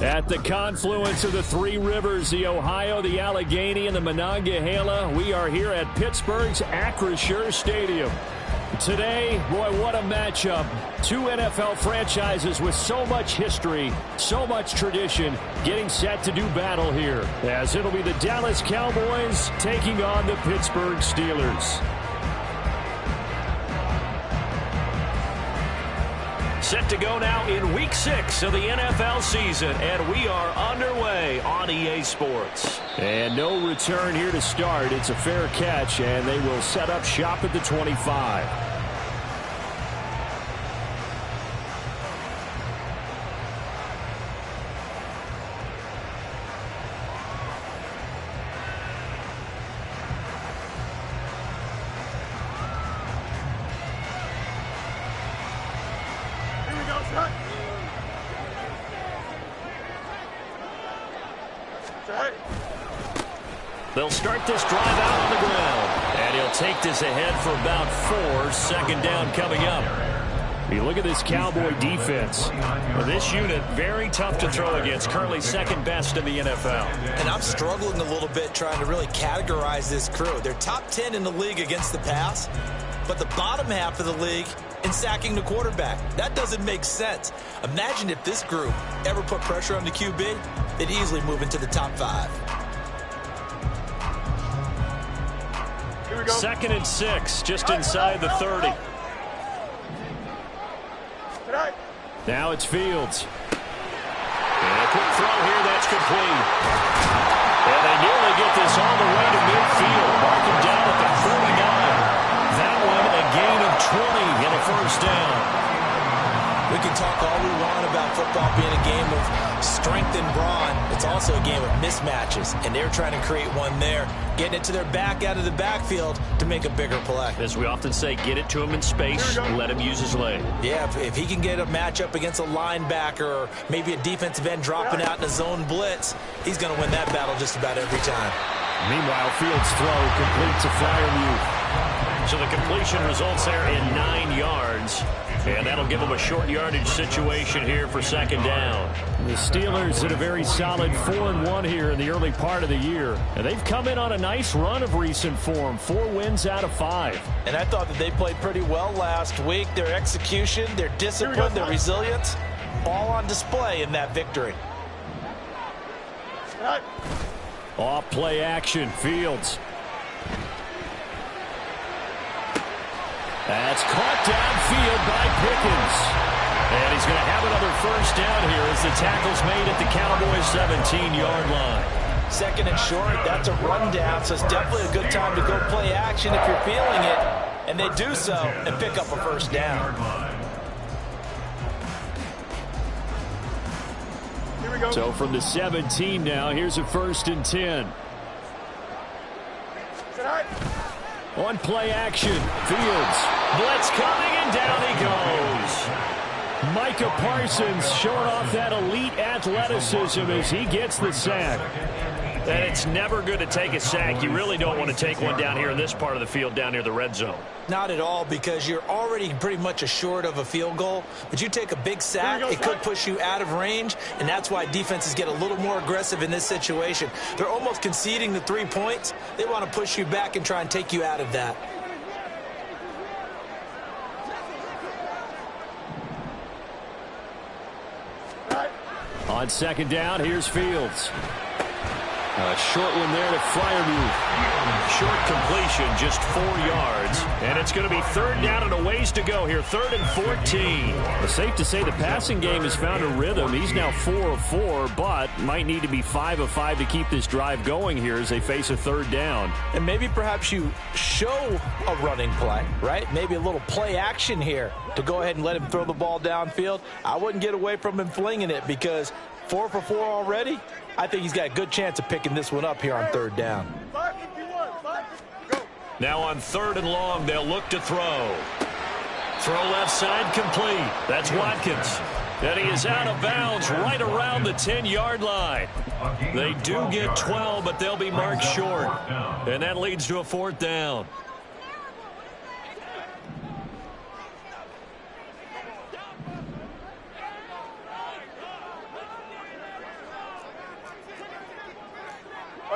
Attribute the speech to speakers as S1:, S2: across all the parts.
S1: At the confluence of the three rivers, the Ohio, the Allegheny, and the Monongahela, we are here at Pittsburgh's Acrisure Stadium. Today, boy, what a matchup. Two NFL franchises with so much history, so much tradition, getting set to do battle here, as it'll be the Dallas Cowboys taking on the Pittsburgh Steelers.
S2: Set to go now in Week 6 of the NFL season, and we are underway on EA Sports.
S1: And no return here to start. It's a fair catch, and they will set up shop at the 25.
S2: They'll start this drive out on the ground, and he'll take this ahead for about 4. Second down coming up.
S1: You look at this Cowboy defense.
S2: Well, this unit, very tough to throw against, currently second best in the NFL.
S3: And I'm struggling a little bit trying to really categorize this crew. They're top 10 in the league against the pass, but the bottom half of the league in sacking the quarterback. That doesn't make sense. Imagine if this group ever put pressure on the QB, they'd easily move into the top 5.
S2: Second and 6, just inside the 30.
S1: Now it's Fields.
S2: And a quick throw here that's complete. And they nearly get this all the way to midfield. Mark him down at the 49. That one a gain of 20 and a first down.
S3: We can talk all we want about football being a game of strength and brawn. It's also a game of mismatches, and they're trying to create one there, getting it to their back out of the backfield to make a bigger play.
S2: As we often say, get it to him in space, let him use his leg.
S3: Yeah, if he can get a matchup against a linebacker or maybe a defensive end dropping out in a zone blitz, he's going to win that battle just about every time.
S1: Meanwhile, Fields' throw complete to Freiermuth.
S2: So the completion results there in 9 yards. And that'll give them a short yardage situation here for second down.
S1: The Steelers had a very solid 4-1 here in the early part of the year. And they've come in on a nice run of recent form. 4 wins out of 5.
S4: And I thought that they played pretty well last week. Their execution, their discipline, their resilience, all on display in that victory.
S1: Off play action, Fields. That's caught downfield by Pickens. And he's going to have another first down here as the tackle's made at the Cowboys' 17-yard line.
S4: Second and short, that's a rundown, so it's definitely a good time to go play action if you're feeling it. And they do so and pick up a first down.
S1: Here we go. So from the 17 now, here's a 1st and 10. On play action, Fields.
S2: Blitz coming, and down he goes.
S1: Micah Parsons showing off that elite athleticism as he gets the sack.
S2: And it's never good to take a sack. You really don't want to take one down here in this part of the field, down near the red zone.
S3: Not at all, because you're already pretty much assured of a field goal. But you take a big sack, it could push you out of range, and that's why defenses get a little more aggressive in this situation. They're almost conceding the 3 points. They want to push you back and try and take you out of that.
S1: On second down, here's Fields. A short one there to Freiermuth.
S2: Short completion, just 4 yards. And it's going to be third down and a ways to go here. 3rd and 14.
S1: It's safe to say the passing game has found a rhythm. He's now 4 of 4, but might need to be 5 of 5 to keep this drive going here as they face a 3rd down.
S4: And maybe perhaps you show a running play, right? Maybe a little play action here to go ahead and let him throw the ball downfield. I wouldn't get away from him flinging it because 4 for 4 already. I think he's got a good chance of picking this one up here on 3rd down.
S2: Now on 3rd and long, they'll look to throw. Throw left side complete. That's Watkins. And he is out of bounds right around the 10-yard line. They do get 12, but they'll be marked short. And that leads to a 4th down.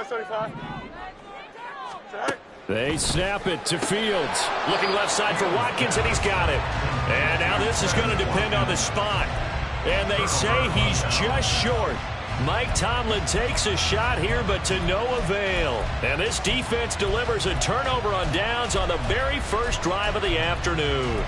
S5: 175.
S1: They snap it to Fields.
S2: Looking left side for Watkins, and he's got it. And now this is going to depend on the spot. And they say he's just short. Mike Tomlin takes a shot here, but to no avail. And this defense delivers a turnover on downs on the very first drive of the afternoon.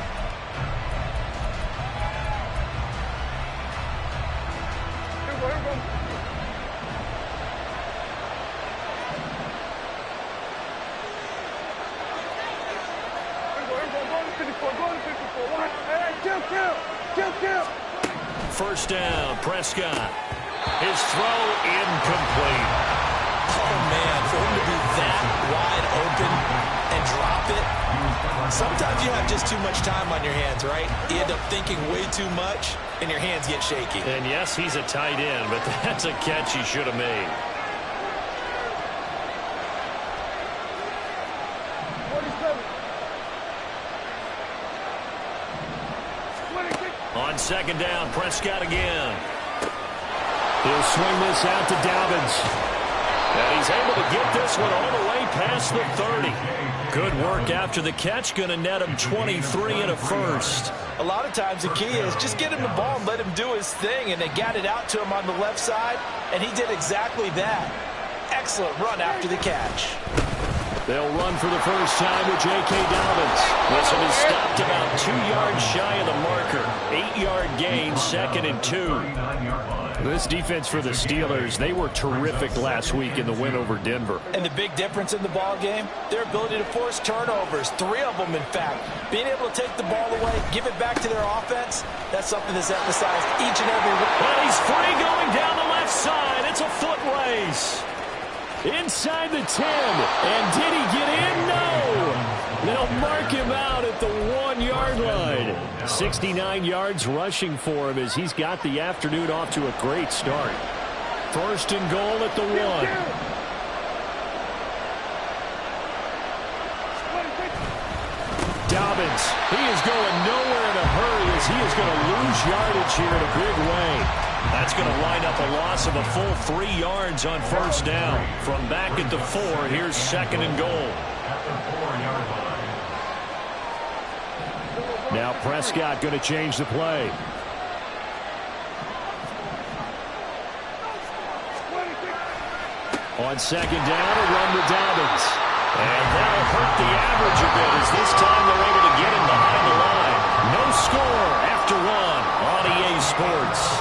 S2: First down, Prescott. His throw incomplete.
S3: Oh, man, for him to be that wide open and drop it. Sometimes you have just too much time on your hands, right? You end up thinking way too much, and your hands get shaky.
S2: And yes, he's a tight end, but that's a catch he should have made. On second down, Prescott again.
S1: He'll swing this out to Dobbins.
S2: And he's able to get this one all the way past the 30. Good work after the catch. Going to net him 23 and a first.
S4: A lot of times the key is just get him the ball and let him do his thing, and they got it out to him on the left side, and he did exactly that. Excellent run after the catch.
S1: They'll run for the first time with J.K. Dobbins.
S2: This one is stopped about 2 yards shy of the marker. 8-yard gain, 2nd and 2.
S1: This defense for the Steelers, they were terrific last week in the win over Denver.
S4: And the big difference in the ball game, their ability to force turnovers, 3 of them in fact. Being able to take the ball away, give it back to their offense, that's something that's emphasized each and every week.
S2: And he's free going down the left side. It's a foot race.
S1: Inside the 10. And did he get in? No. They'll mark him out at the 1-yard line. 69 yards rushing for him as he's got the afternoon off to a great start. First and goal at the 1. Dobbins, he is going nowhere in a hurry as he is going to lose yardage here in a big way.
S2: That's going to line up a loss of a full 3 yards on first down. From back at the 4, here's 2nd and goal.
S1: Now Prescott going to change the play. On second down, a run with Dobbins.
S2: And that'll hurt the average a bit as this time they're able to get him behind the line. No score after 1 on EA Sports.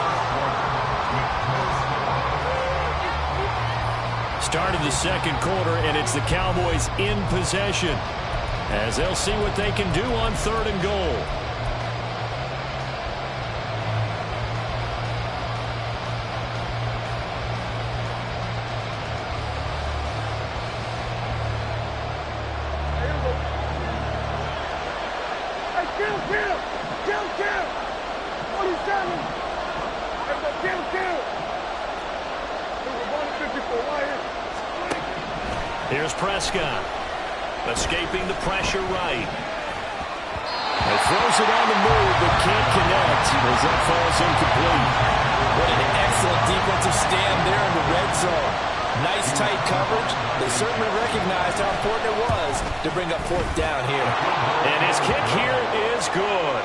S1: Start of the second quarter, and it's the Cowboys in possession as they'll see what they can do on 3rd and goal.
S2: Here's Prescott, escaping the pressure right.
S1: He throws it on the move, but can't connect as that falls incomplete.
S4: What an excellent defensive stand there in the red zone. Nice tight coverage. They certainly recognized how important it was to bring up 4th down here.
S2: And his kick here is good.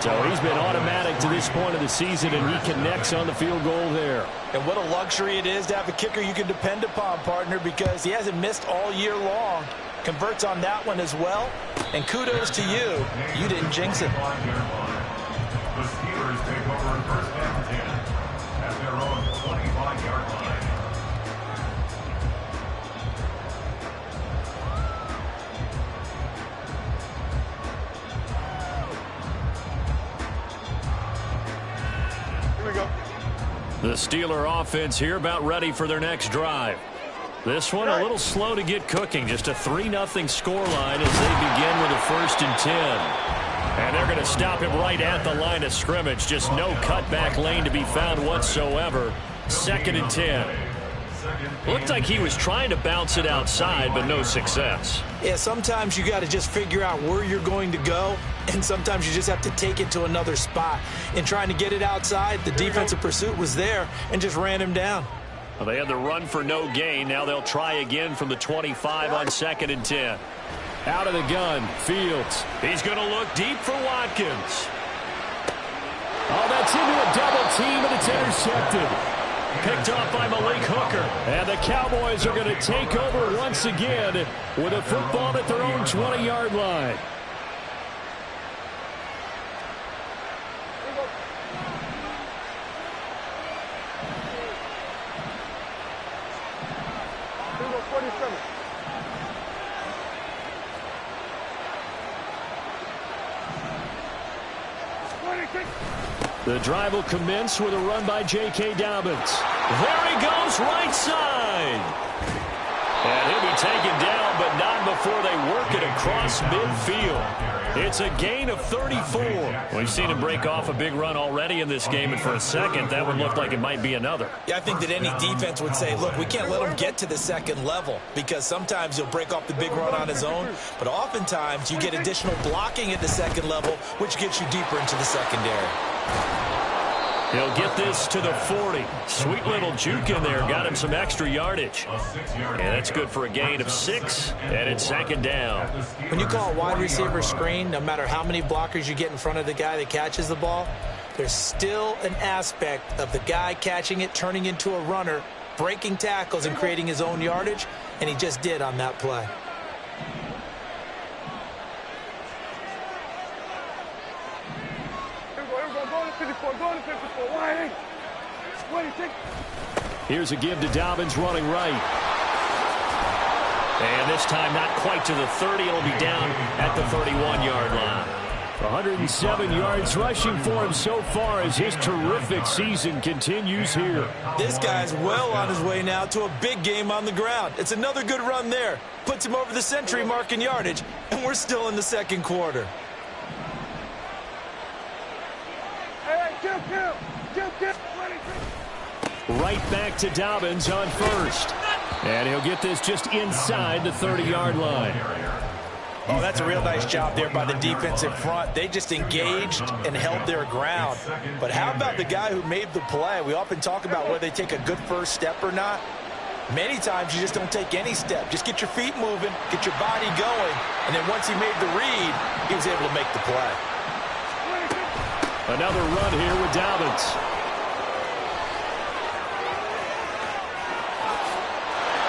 S1: So he's been automatic to this point of the season, and he connects on the field goal there.
S4: And what a luxury it is to have a kicker you can depend upon, partner, because he hasn't missed all year long. Converts on that one as well. And kudos to you. You didn't jinx it.
S5: The Steelers take over first and 10 at their own 25-yard line.
S1: The Steeler offense here about ready for their next drive. This one a little slow to get cooking. Just a 3-0 scoreline as they begin with a 1st and 10. And they're going to stop him right at the line of scrimmage. Just no cutback lane to be found whatsoever. 2nd and 10.
S2: Looked like he was trying to bounce it outside, but no success.
S4: Yeah, sometimes you got to just figure out where you're going to go, and sometimes you just have to take it to another spot. In trying to get it outside, the defensive pursuit was there and just ran him down.
S2: Well, they had the run for no gain. Now they'll try again from the 25 on 2nd and 10.
S1: Out of the gun, Fields.
S2: He's going to look deep for Watkins.
S1: Oh, that's into a double team, and it's intercepted.
S2: Picked off by Malik Hooker.
S1: And the Cowboys are going to take over once again with a football at their own 20-yard line. The drive will commence with a run by J.K. Dobbins.
S2: There he goes, right side. And he'll be taken down, but not before they work it across midfield. It's a gain of 34. We've seen him break off a big run already in this game, and for a second, that would look like it might be another.
S3: Yeah, I think that any defense would say, look, we can't let him get to the second level, because sometimes he'll break off the big run on his own, but oftentimes you get additional blocking at the second level, which gets you deeper into the secondary.
S2: He'll get this to the 40. Sweet little juke in there. Got him some extra yardage. And that's good for a gain of 6. And it's 2nd down.
S4: When you call a wide receiver screen, no matter how many blockers you get in front of the guy that catches the ball, there's still an aspect of the guy catching it, turning into a runner, breaking tackles and creating his own yardage, and he just did on that play.
S1: Here's a give to Dobbins running right.
S2: And this time not quite to the 30. It'll be down at the 31-yard line.
S1: 107 yards rushing for him so far as his terrific season continues here.
S3: This guy's well on his way now to a big game on the ground. It's another good run there. Puts him over the century mark in yardage, and we're still in the second quarter.
S1: Right back to Dobbins on first. And he'll get this just inside the 30-yard line.
S4: Oh, that's a real nice job there by the defensive front. They just engaged and held their ground. But how about the guy who made the play? We often talk about whether they take a good first step or not. Many times you just don't take any step. Just get your feet moving, get your body going, and then once he made the read, he was able to make the play.
S1: Another run here with Dobbins.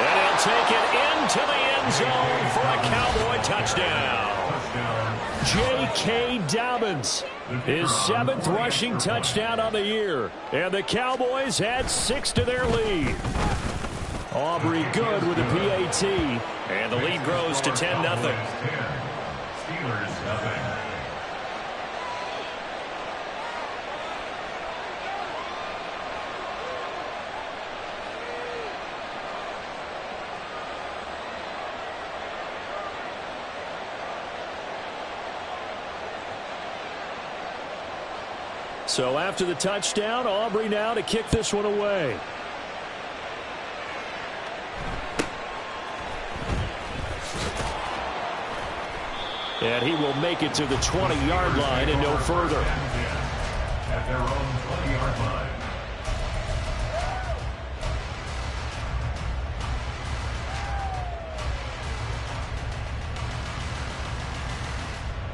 S2: And he'll take it into the end zone for a Cowboy touchdown.
S1: J.K. Dobbins, his 7th rushing touchdown on the year. And the Cowboys add 6 to their lead. Aubrey good with the PAT.
S2: And the lead grows to 10-0.
S5: Steelers nothing.
S1: So after the touchdown, Aubrey now to kick this one away. And he will make it to the 20-yard line and no further.
S5: At their own 20-yard line.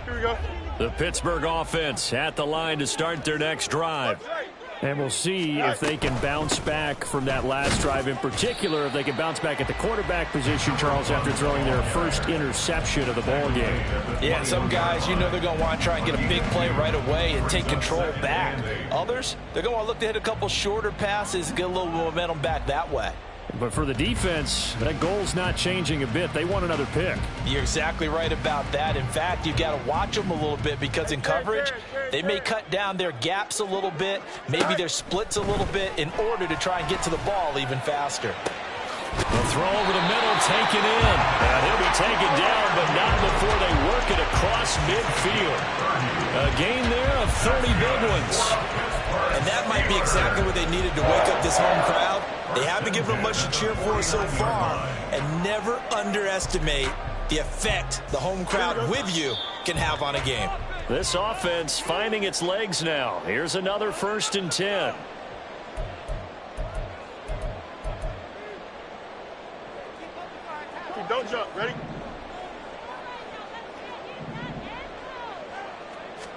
S6: Here we go.
S1: The Pittsburgh offense at the line to start their next drive. And we'll see if they can bounce back from that last drive, in particular, if they can bounce back at the quarterback position, Charles, after throwing their first interception of the ball game.
S4: Yeah, some guys, you know they're going to want to try and get a big play right away and take control back. Others, they're going to want to look to hit a couple shorter passes, get a little momentum back that way.
S1: But for the defense, that goal's not changing a bit. They want another pick.
S4: You're exactly right about that. In fact, you've got to watch them a little bit because in coverage, they may cut down their gaps a little bit, maybe their splits a little bit in order to try and get to the ball even faster.
S2: The throw over the middle taken in. And he'll be taken down, but not before they work it across midfield. A gain there of 30 big ones.
S3: And that might be exactly what they needed to wake up this home crowd. They haven't given them much to cheer for so far. And never underestimate the effect the home crowd with you can have on a game.
S2: This offense finding its legs now. Here's another 1st and 10.
S6: Don't jump. Ready?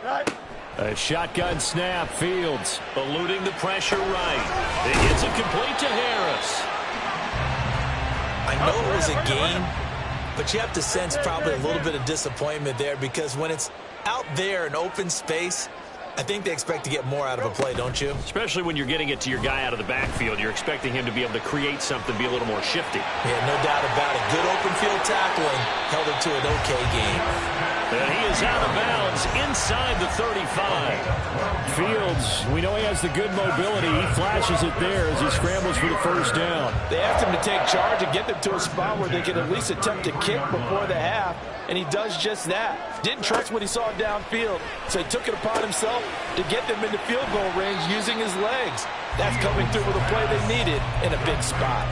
S6: Right.
S1: A shotgun snap. Fields
S2: eluding the pressure right. It gets it complete to Harris.
S3: I know it was a game, but you have to sense probably a little bit of disappointment there because when it's out there in open space, I think they expect to get more out of a play, don't you?
S2: Especially when you're getting it to your guy out of the backfield. You're expecting him to be able to create something, be a little more shifty.
S3: Yeah, no doubt about it. Good open field tackling held it to an okay game.
S2: And he is out of bounds inside the 35.
S1: Fields, we know he has the good mobility. He flashes it there as he scrambles for the first down.
S4: They asked him to take charge and get them to a spot where they could at least attempt to kick before the half, and he does just that. Didn't trust what he saw downfield, so he took it upon himself to get them into field goal range using his legs. That's coming through with a play they needed in a big spot.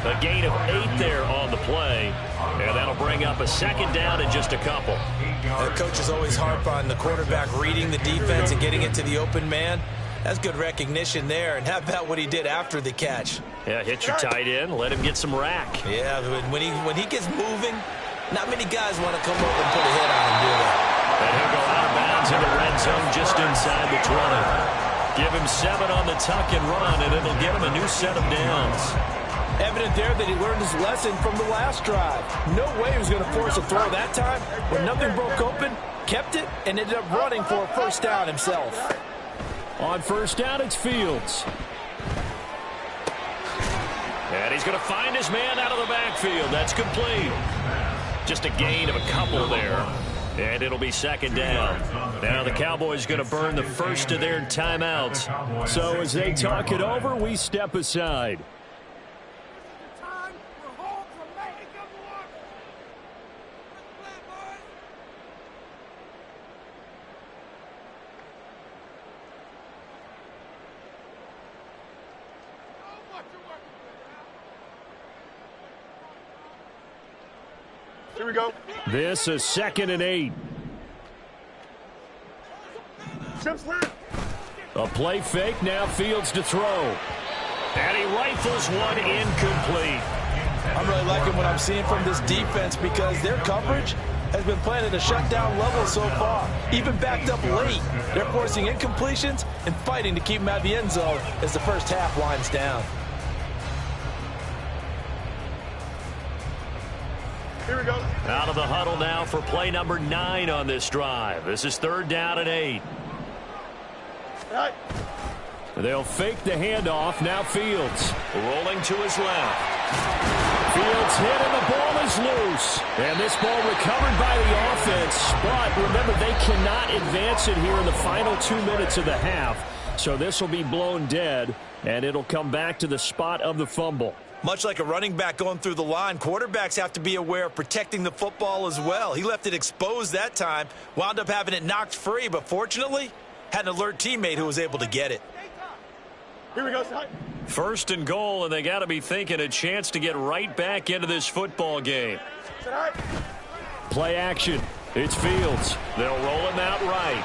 S2: A gain of 8 there on the play, and that'll bring up a second down in just a couple.
S3: The coaches always harp on the quarterback reading the defense and getting it to the open man. That's good recognition there. And how about what he did after the catch?
S2: Yeah, hit your tight end, let him get some rack.
S3: Yeah, when he gets moving, not many guys want to come over and put a hit on him, do they?
S2: And he'll go out of bounds in the red zone just inside the 20. Give him 7 on the tuck and run, and it'll give him a new set of downs.
S4: Evident there that he learned his lesson from the last drive. No way he was going to force a throw that time. When nothing broke open, kept it, and ended up running for a first down himself.
S1: On first down, it's Fields.
S2: And he's going to find his man out of the backfield. That's complete. Just a gain of a couple there. And it'll be second down. Now the Cowboys going to burn the first of their timeouts.
S1: So as they talk it over, we step aside.
S6: Here we go.
S1: This is 2nd and 8. A play fake, now Fields to throw.
S2: And he rifles one incomplete.
S4: I'm really liking what I'm seeing from this defense because their coverage has been playing at a shutdown level so far. Even backed up late, they're forcing incompletions and fighting to keep them out of the end zone as the first half winds down.
S6: Here we go.
S2: Out of the huddle now for play number 9 on this drive. This is 3rd down and 8.
S6: Right.
S1: They'll fake the handoff. Now Fields.
S2: Rolling to his left.
S1: Fields hit and the ball is loose. And this ball recovered by the offense. But remember, they cannot advance it here in the final 2 minutes of the half. So this will be blown dead, and it'll come back to the spot of the fumble.
S3: Much like a running back going through the line, quarterbacks have to be aware of protecting the football as well. He left it exposed that time, wound up having it knocked free, but fortunately, had an alert teammate who was able to get it.
S6: Here we go, son.
S2: 1st and goal, and they got to be thinking a chance to get right back into this football game.
S1: Play action. It's Fields.
S2: They'll roll him out right.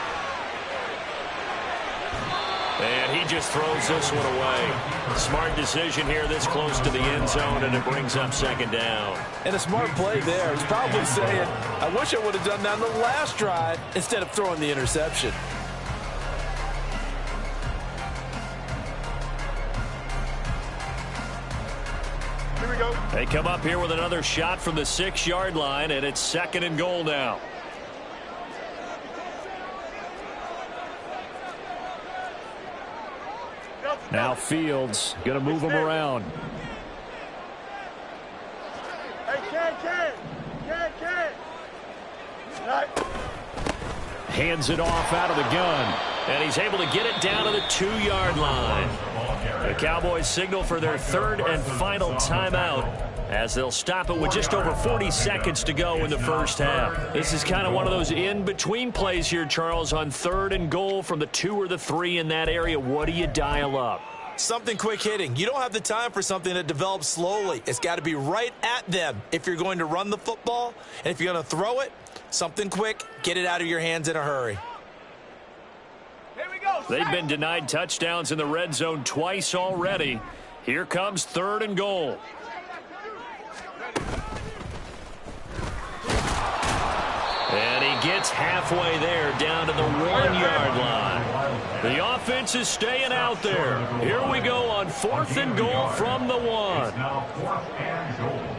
S2: And he just throws this one away. Smart decision here this close to the end zone, and it brings up 2nd down.
S4: And a smart play there. He's probably saying, I wish I would have done that on the last drive instead of throwing the interception.
S6: Here we go.
S2: They come up here with another shot from the 6-yard line, and it's 2nd and goal now.
S1: Now Fields going to move him around.
S6: Hey, Ken. Right.
S1: Hands it off out of the gun.
S2: And he's able to get it down to the 2-yard line. The Cowboys signal for their 3rd and final timeout as they'll stop it with just over 40 seconds to go in the first half. This is kind of one of those in-between plays here, Charles, on 3rd and goal from the 2 or the 3 in that area. What do you dial up?
S3: Something quick hitting. You don't have the time for something that develops slowly. It's got to be right at them if you're going to run the football. And if you're going to throw it, something quick, get it out of your hands in a hurry.
S2: They've been denied touchdowns in the red zone twice already. Here comes 3rd and goal. gets halfway there, down to the 1-yard line. The offense is staying out there. Here we go on 4th and goal from the 1.
S5: Now 4th and goal.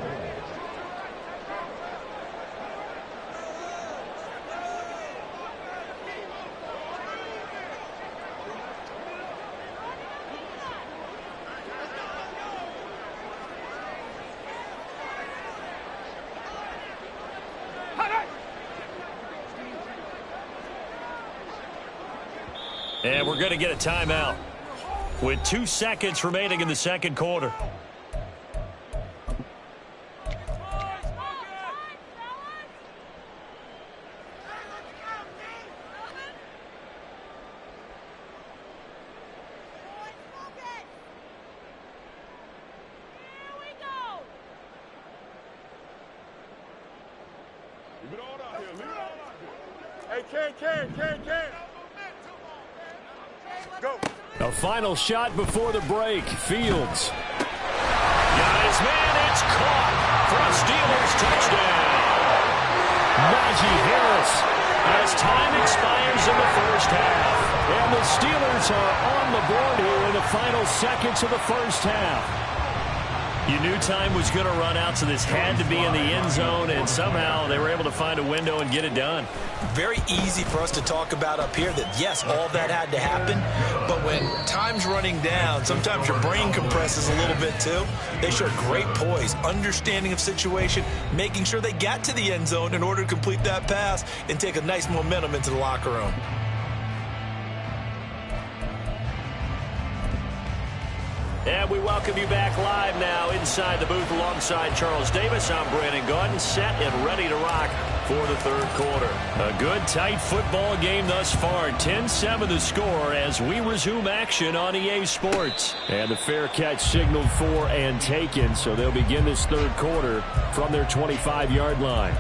S2: And we're going to get a timeout with 2 seconds remaining in the second quarter.
S6: Hey, Ken. Go.
S1: A final shot before the break. Fields.
S2: Got his man. It's caught for a Steelers touchdown.
S1: Najee Harris.
S2: As time expires in the first half.
S1: And the Steelers are on the board here in the final seconds of the first half.
S2: You knew time was going to run out, so this had to be in the end zone, and somehow they were able to find a window and get it done.
S3: Very easy for us to talk about up here that, yes, all that had to happen, but when time's running down, sometimes your brain compresses a little bit too. They showed great poise, understanding of situation, making sure they got to the end zone in order to complete that pass and take a nice momentum into the locker room.
S2: And we welcome you back live now inside the booth alongside Charles Davis. I'm Brandon Gaudin, set and ready to rock for the third quarter.
S1: A good, tight football game thus far. 10-7 the score as we resume action on EA Sports. And the fair catch signaled for and taken, so they'll begin this third quarter from their 25-yard line.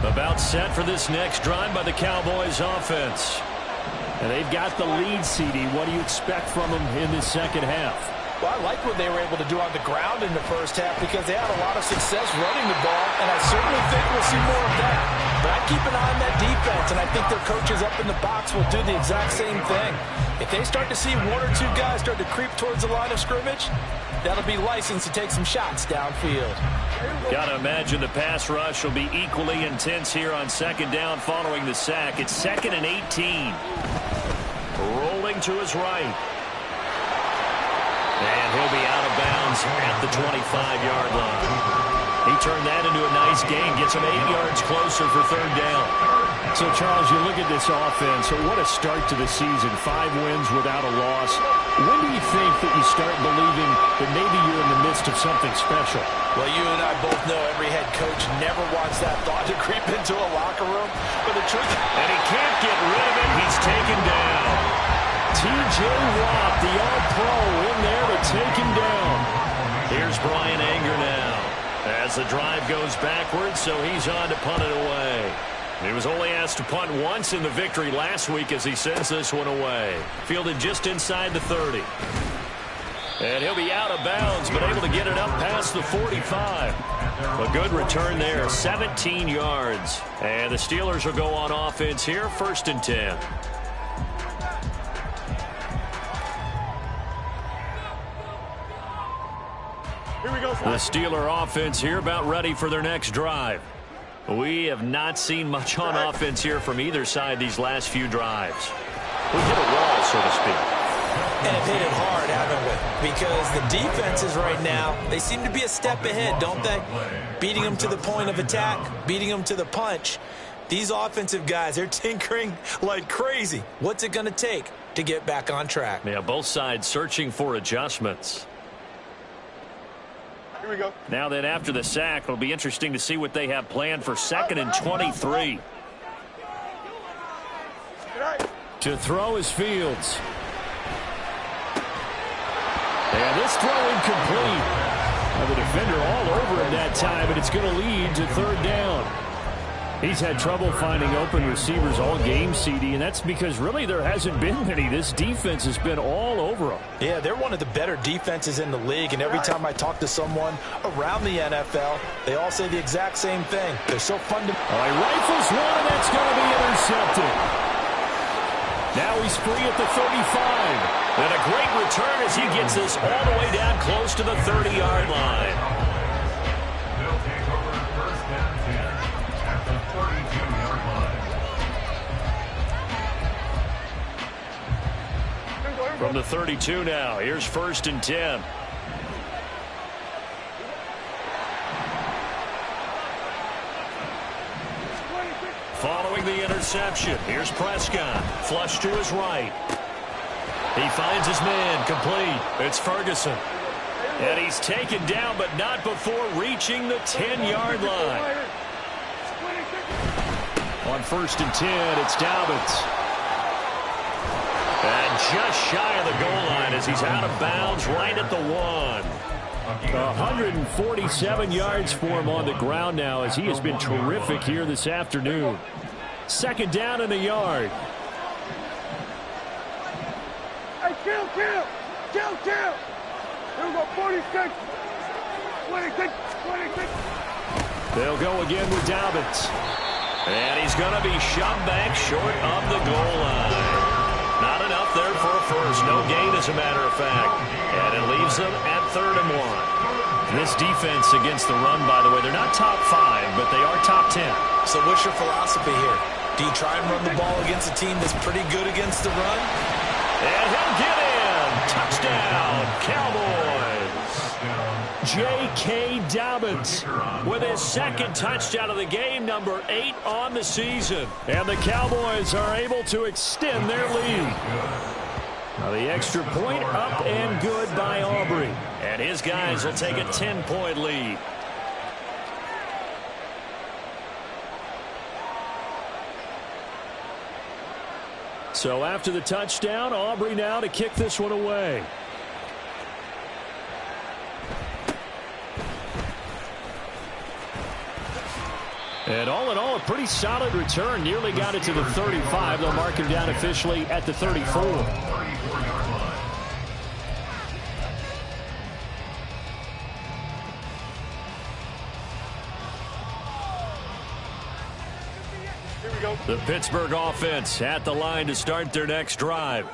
S1: About set for this next drive by the Cowboys offense. And they've got the lead, CD. What do you expect from them in this second half?
S4: Well, I like what they were able to do on the ground in the first half because they had a lot of success running the ball, and I certainly think we'll see more of that. But I keep an eye on that defense, and I think their coaches up in the box will do the exact same thing. If they start to see 1 or 2 guys start to creep towards the line of scrimmage, that'll be licensed to take some shots downfield.
S2: Got to imagine the pass rush will be equally intense here on second down following the sack. It's 2nd and 18. Rolling to his right. And he'll be out of bounds at the 25-yard line. He turned that into a nice gain, gets him 8 yards closer for third down.
S1: So, Charles, you look at this offense, so what a start to the season. 5 wins without a loss. When do you think that you start believing that maybe you're in the midst of something special?
S4: Well, you and I both know every head coach never wants that thought to creep into a locker room. But the truth,
S2: and he can't get rid of it. He's taken down.
S1: T.J. Watt, the all-pro, in there to take him down.
S2: Here's Brian Anger now as the drive goes backwards, so he's on to punt it away. He was only asked to punt once in the victory last week as he sends this one away. Fielded just inside the 30. And he'll be out of bounds, but able to get it up past the 45. A good return there, 17 yards. And the Steelers will go on offense here, 1st and 10.
S6: Here we go,
S1: The Steeler offense here about ready for their next drive. We have not seen much on offense here from either side these last few drives.
S2: We hit a wall, so to speak.
S3: And have hit it hard, haven't we? Because the defenses right now, they seem to be a step ahead, don't they? Beating them to the point of attack, beating them to the punch. These offensive guys, they're tinkering like crazy. What's it going to take to get back on track?
S2: Yeah, both sides searching for adjustments.
S6: Here we go.
S2: Now then, after the sack, it'll be interesting to see what they have planned for 2nd and 23.
S1: To throw is Fields. And this throw incomplete. The defender all over him that time, but it's going to lead to third down. He's had trouble finding open receivers all game, CD, and that's because really there hasn't been many. This defense has been all over them.
S4: Yeah, they're one of the better defenses in the league, and every time I talk to someone around the NFL, they all say the exact same thing. They're so fundamental.
S1: He rifles one, and that's going to be intercepted. Now he's free at the 35.
S2: And a great return as he gets this all the way down close to the 30-yard line.
S5: They'll take over first and 10 at the 32-yard line.
S2: From the 32 now, here's first and 10. Following the interception, here's Prescott. Flush to his right. He finds his man, complete. It's Ferguson. And he's taken down, but not before reaching the 10-yard line. On first and 10, it's Dobbins. And just shy of the goal line as he's out of bounds right at the 1.
S1: 147 yards for him on the ground now as he has been terrific here this afternoon. Second down and a yard.
S6: Hey, kill. Here we go, 46. 26.
S1: They'll go again with Dobbins.
S2: And he's going to be shoved back short of the goal line. Not enough there for a first. No gain, as a matter of fact. And it leaves them at 3rd and 1.
S1: This defense against the run, by the way, they're not top 5, but they are top 10.
S3: So what's your philosophy here? Do you try and run the ball against a team that's pretty good against the run?
S2: And he'll get in. Touchdown, Cowboys.
S1: J.K. Dobbins with his second touchdown of the game, number 8 on the season. And the Cowboys are able to extend their lead. Now the extra point up and good by Aubrey.
S2: And his guys will take a 10-point lead.
S1: So after the touchdown, Aubrey now to kick this one away. And all in all, a pretty solid return. Nearly got it to the 35. They'll mark him down officially at the 34.
S2: The Pittsburgh offense at the line to start their next drive.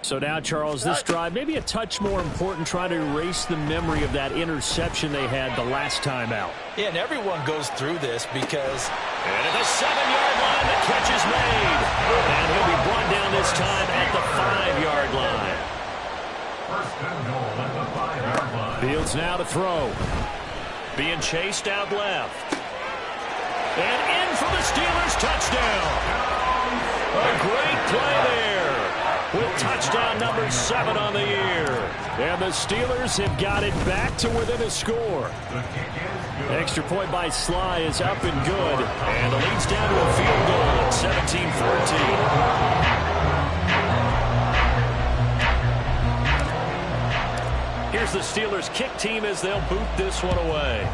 S1: So now, Charles, this drive maybe a touch more important, trying to erase the memory of that interception they had the last time out.
S4: Yeah, and everyone goes through this because...
S2: And at the 7-yard line, the catch is made. And he'll be brought down this time at the 5-yard line.
S5: First and goal at the 5-yard line.
S1: Fields now to throw.
S2: Being chased out left. And in for the Steelers touchdown. A great play there with touchdown number 7 on the year. And the Steelers have got it back to within a score. Extra point by Sly is up and good. And it leads down to a field goal at 17-14. Here's the Steelers kick team as they'll boot this one away.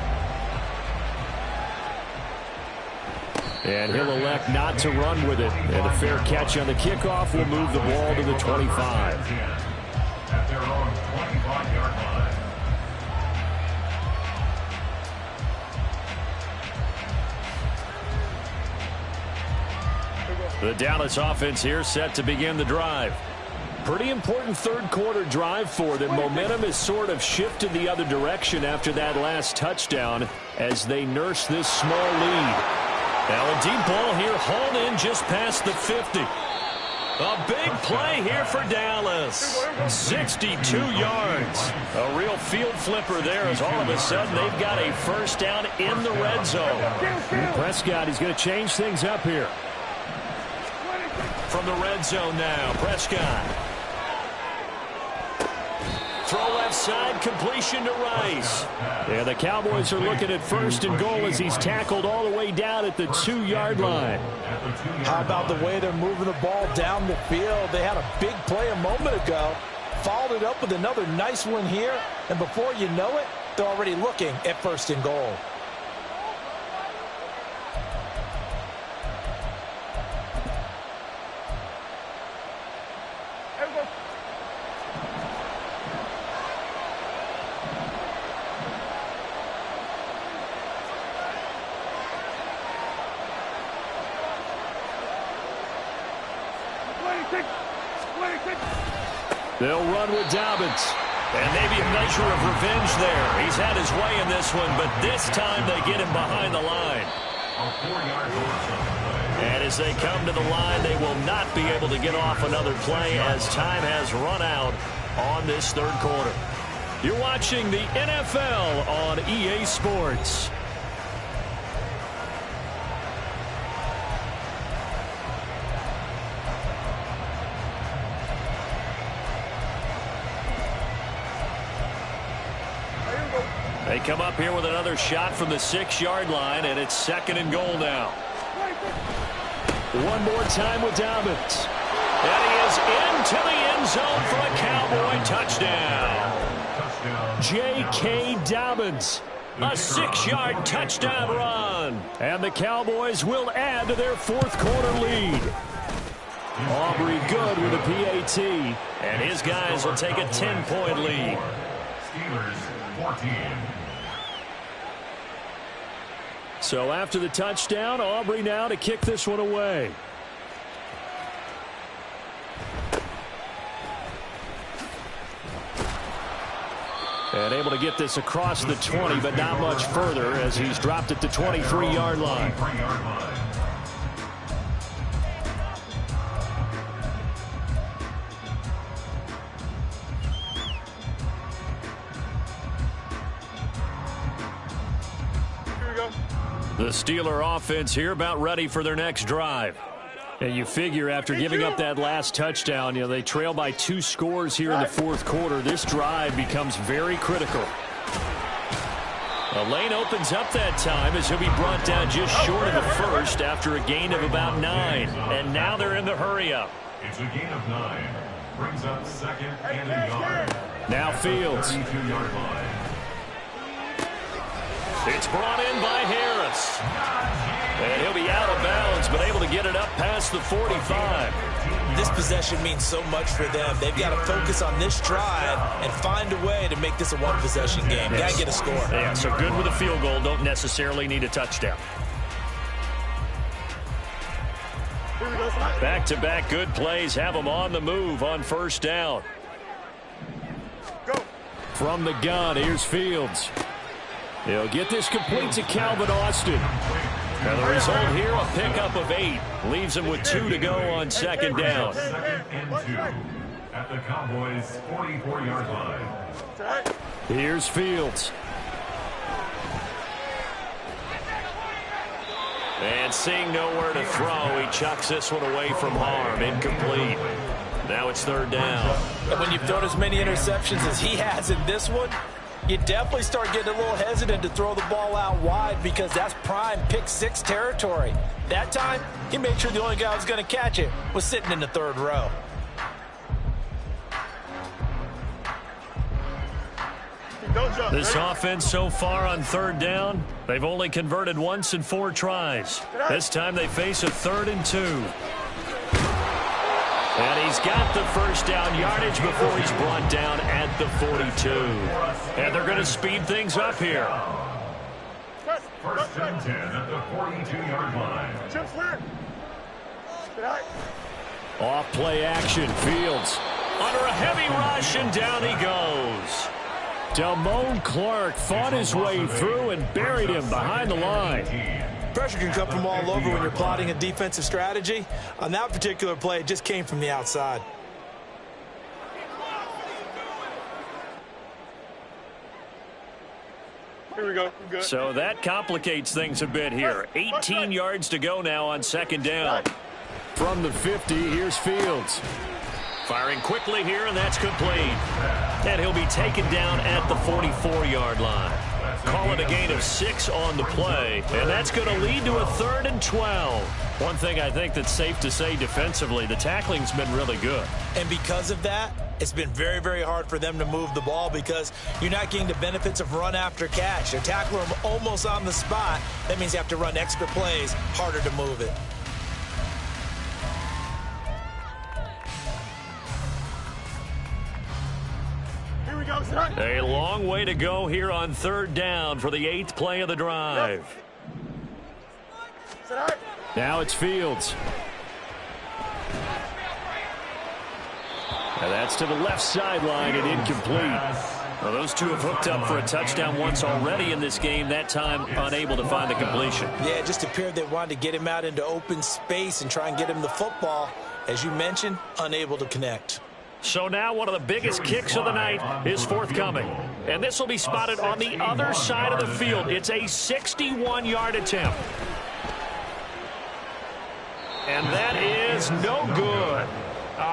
S1: And he'll elect not to run with it. And a fair catch on the kickoff will move the ball to the 25.
S5: At their own 25-yard line.
S2: The Dallas offense here set to begin the drive.
S1: Pretty important third quarter drive for them. Momentum has sort of shifted the other direction after that last touchdown as they nurse this small lead.
S2: Now a deep ball here, hauled in just past the 50. A big play here for Dallas. 62 yards. A real field flipper there as all of a sudden they've got a first down in the red zone.
S1: Prescott, he's going to change things up here.
S2: From the red zone now, Prescott. Throw left side, completion to Rice.
S1: Yeah, the Cowboys are looking at first and goal as he's tackled all the way down at the 2-yard line.
S4: How about the way they're moving the ball down the field? They had a big play a moment ago, followed it up with another nice one here, and before you know it, they're already looking at first and goal.
S1: They'll run with Dobbins.
S2: And maybe a measure of revenge there. He's had his way in this one, but this time they get him behind the line. And as they come to the line, they will not be able to get off another play as time has run out on this third quarter.
S1: You're watching the NFL on EA Sports. They come up here with another shot from the 6-yard line, and it's 2nd and goal now. One more time with Dobbins. And he is into the end zone for a Cowboy touchdown. J.K. Dobbins, a 6-yard touchdown run. And the Cowboys will add to their 4th quarter lead. Aubrey good with a PAT.
S2: And his guys will take a 10-point lead.
S5: Steelers 14.
S1: So after the touchdown, Aubrey now to kick this one away. And able to get this across the 20, but not much further as he's dropped it to 23-yard line. The Steeler offense here about ready for their next drive. And you figure after giving up that last touchdown, they trail by 2 scores here in the 4th quarter. This drive becomes very critical. A lane opens up that time as he'll be brought down just short of the first after a gain of about 9. And now they're in the hurry-up.
S5: It's a gain of 9. Brings up 2nd and a yard.
S1: Now Fields.
S5: 32-yard line.
S2: It's brought in by Harris. And he'll be out of bounds, but able to get it up past the 45.
S3: This possession means so much for them. They've got to focus on this drive and find a way to make this a one-possession game. Got to get a score.
S2: Yeah, so good with a field goal. Don't necessarily need a touchdown. Back-to-back good plays have them on the move on 1st down.
S1: From the gun, here's Fields. He'll get this complete to Calvin Austin.
S2: And the result here, a pickup of 8. Leaves him with 2 to go on 2nd down.
S5: 2nd and 2 at the Cowboys' 44-yard line.
S1: Here's Fields.
S2: And seeing nowhere to throw, he chucks this one away from harm. Incomplete. Now it's 3rd down.
S4: And when you've thrown as many interceptions as he has in this one, you definitely start getting a little hesitant to throw the ball out wide because that's prime pick 6 territory. That time, he made sure the only guy who was going to catch it was sitting in the 3rd row.
S2: This offense so far on 3rd down, they've only converted once in 4 tries. This time they face a 3rd and 2. And he's got the 1st down yardage before he's brought down at the 42. And they're going to speed things up here.
S5: 1st and 10 at the 42-yard line.
S1: Off play action, Fields.
S2: Under a heavy rush, and down he goes.
S1: Damone Clark fought his way through and buried him behind the line.
S4: Pressure can come from all over when you're plotting a defensive strategy. On that particular play, it just came from the outside.
S6: Here we go. Good.
S2: So that complicates things a bit here. 18 yards to go now on 2nd down.
S1: From the 50, here's Fields.
S2: Firing quickly here, and that's complete. And he'll be taken down at the 44-yard line. Call it a gain of 6 on the play, and that's going to lead to a 3rd and 12. One thing I think that's safe to say defensively, the tackling's been really good.
S3: And because of that, it's been very, very hard for them to move the ball because you're not getting the benefits of run after catch. They're tackling them almost on the spot. That means you have to run extra plays, harder to move it.
S2: A long way to go here on 3rd down for the 8th play of the drive.
S1: Now it's Fields. And that's to the left sideline and incomplete.
S2: Well, those two have hooked up for a touchdown once already in this game, that time unable to find the completion.
S4: Yeah, it just appeared they wanted to get him out into open space and try and get him the football. As you mentioned, unable to connect.
S2: So now one of the biggest kicks of the night is forthcoming. And this will be spotted on the other side of the field. It's a 61-yard attempt. And that is no good.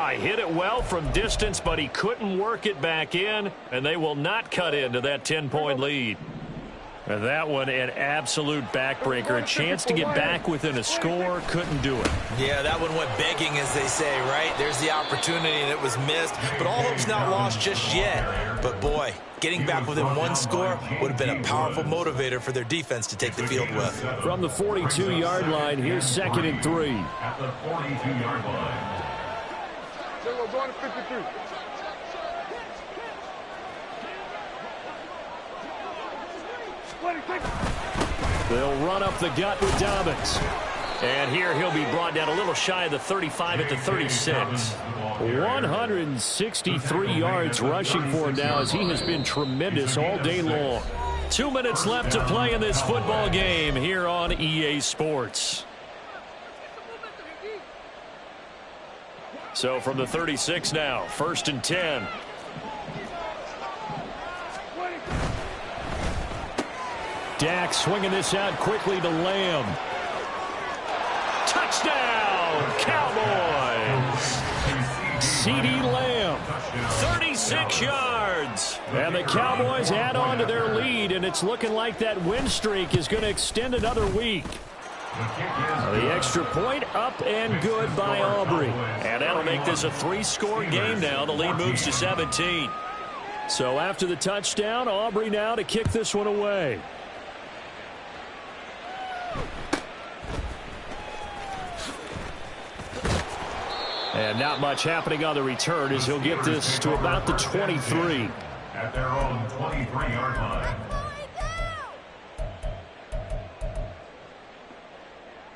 S2: He hit it well from distance, but he couldn't work it back in, and they will not cut into that 10-point lead. And that one, an absolute backbreaker. A chance to get back within a score, couldn't do it.
S4: Yeah, that one went begging, as they say, right? There's the opportunity, and it was missed. But all hope's not lost just yet. But, boy, getting back within one score would have been a powerful motivator for their defense to take the field with.
S1: From the 42-yard line, here's 2nd and 3.
S5: At the 42-yard line.
S6: So we're going to 53.
S1: They'll run up the gut with Dobbins.
S2: And here he'll be brought down a little shy of the 35 at the 36.
S1: 163 yards rushing for him now, as he has been tremendous all day long.
S2: 2 minutes left to play in this football game here on EA Sports. So from the 36 now, 1st and 10.
S1: Dak swinging this out quickly to Lamb.
S2: Touchdown, Cowboys!
S1: CeeDee Lamb.
S2: 36 yards.
S1: And the Cowboys add on to their lead, and it's looking like that win streak is going to extend another week. The extra point up and good by Aubrey.
S2: And that'll make this a 3-score game now. The lead moves to 17.
S1: So after the touchdown, Aubrey now to kick this one away. And not much happening on the return, as he'll get this to about the 23.
S5: At their own 23-yard line.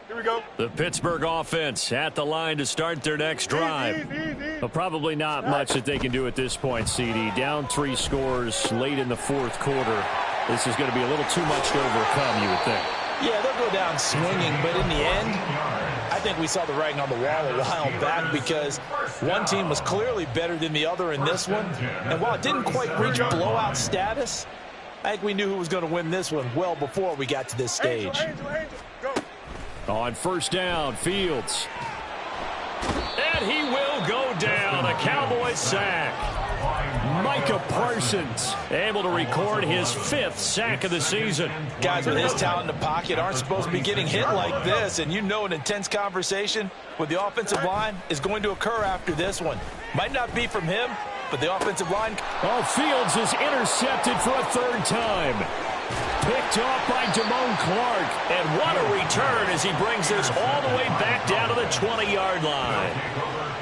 S6: Here we go.
S1: The Pittsburgh offense at the line to start their next drive. But probably not much that they can do at this point, CD. Down 3 scores late in the 4th quarter. This is going to be a little too much to overcome, you would think.
S4: Yeah, they'll go down swinging, but in the end, I think we saw the writing on the wall a while back, because one team was clearly better than the other in this one. And while it didn't quite reach blowout status, I think we knew who was going to win this one well before we got to this stage.
S6: Angel, go.
S1: On 1st down, Fields.
S2: And he will go down. A Cowboys sack.
S1: Micah Parsons
S2: able to record his 5th sack of the season.
S4: Guys with his talent in the pocket aren't supposed to be getting hit like this, and you know an intense conversation with the offensive line is going to occur after this one. Might not be from him, but the offensive line.
S1: Oh, Fields is intercepted for a 3rd time. Picked off by Damone Clark.
S2: And what a return as he brings this all the way back down to the 20-yard line.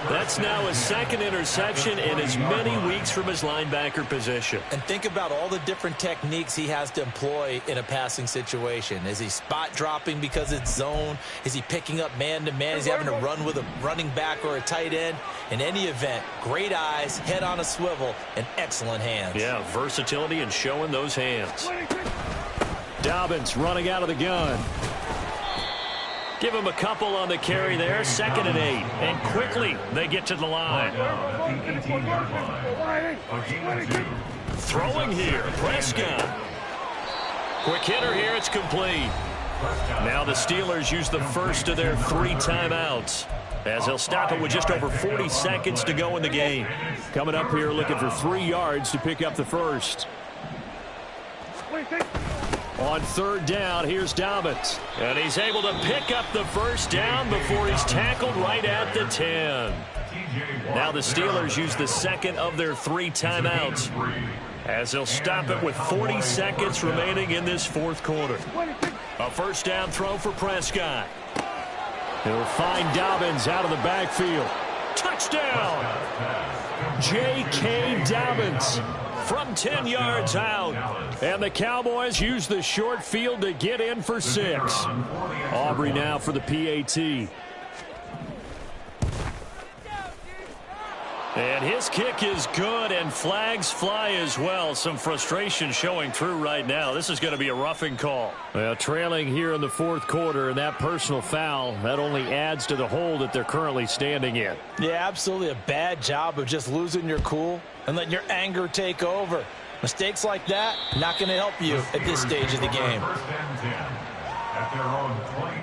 S2: That's now his 2nd interception in as many weeks from his linebacker position.
S4: And think about all the different techniques he has to employ in a passing situation. Is he spot dropping because it's zone? Is he picking up man-to-man? Is he having to run with a running back or a tight end? In any event, great eyes, head on a swivel, and excellent hands.
S2: Yeah, versatility and showing those hands.
S1: Dobbins running out of the gun.
S2: Give him a couple on the carry there. 2nd and 8. And quickly they get to the line. Throwing here, Prescott. Quick hitter here, it's complete. Now the Steelers use the first of their 3 timeouts, as they'll stop it with just over 40 seconds to go in the game.
S1: Coming up here looking for 3 yards to pick up the first. On 3rd down, here's Dobbins.
S2: And he's able to pick up the first down before he's tackled right at the 10. Now the Steelers use the 2nd of their 3 timeouts, as they'll stop it with 40 seconds remaining in this 4th quarter. A 1st down throw for Prescott.
S1: He'll find Dobbins out of the backfield.
S2: Touchdown!
S1: J.K. Dobbins
S2: from 10 yards out.
S1: And the Cowboys use the short field to get in for 6. Aubrey now for the PAT.
S2: And his kick is good, and flags fly as well. Some frustration showing through right now. This is going to be a roughing call.
S1: Well, trailing here in the fourth quarter, and that personal foul, that only adds to the hole that they're currently standing in.
S4: Yeah, absolutely a bad job of just losing your cool and letting your anger take over. Mistakes like that, not going to help you at this stage of the game.
S5: First and 10 at their own 20.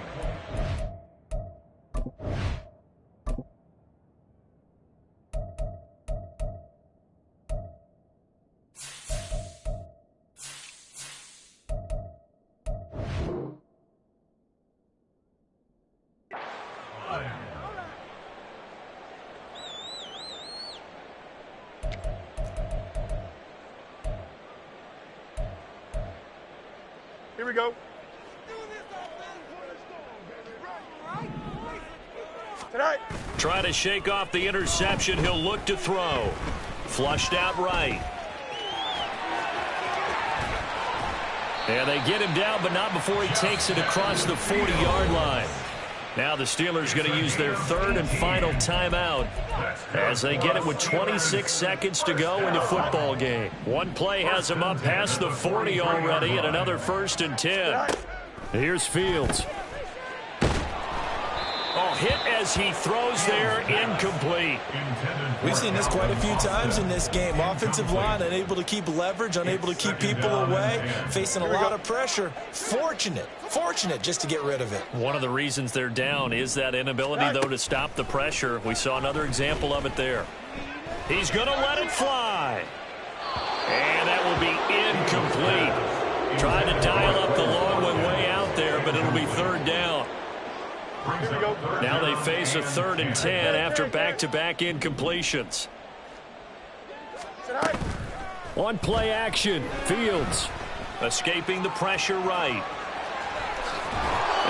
S6: Here we go. Tonight.
S2: Try to shake off the interception. He'll look to throw. Flushed out right. And they get him down, but not before he takes it across the 40-yard line. Now the Steelers going to use their third and final timeout as they get it with 26 seconds to go in the football game. One play has them up past the 40 already, and another 1st and 10.
S1: Here's Fields.
S2: Oh, hit as he throws there, incomplete.
S3: We've seen this quite a few times in this game. Offensive line unable to keep leverage, unable to keep people away, facing a lot of pressure. Fortunate just to get rid of it.
S2: One of the reasons they're down is that inability, though, to stop the pressure. We saw another example of it there. He's going to let it fly. And that will be incomplete. Tried to dial up the long one way out there, but it'll be 3rd down. Now they face a 3rd and 10 after back-to-back incompletions.
S1: On play action, Fields.
S2: Escaping the pressure right.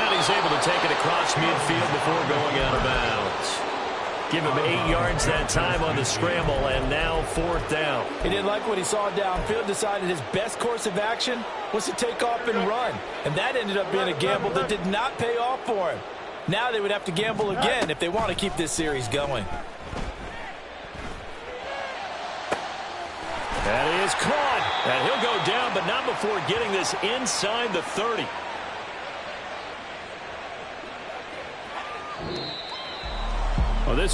S2: And he's able to take it across midfield before going out of bounds. Give him 8 yards that time on the scramble, and now 4th down.
S4: He didn't like what he saw downfield, decided his best course of action was to take off and run. And that ended up being a gamble that did not pay off for him. Now they would have to gamble again if they want to keep this series going.
S2: That is caught. And he'll go down, but not before getting this inside the 30.
S1: Well, this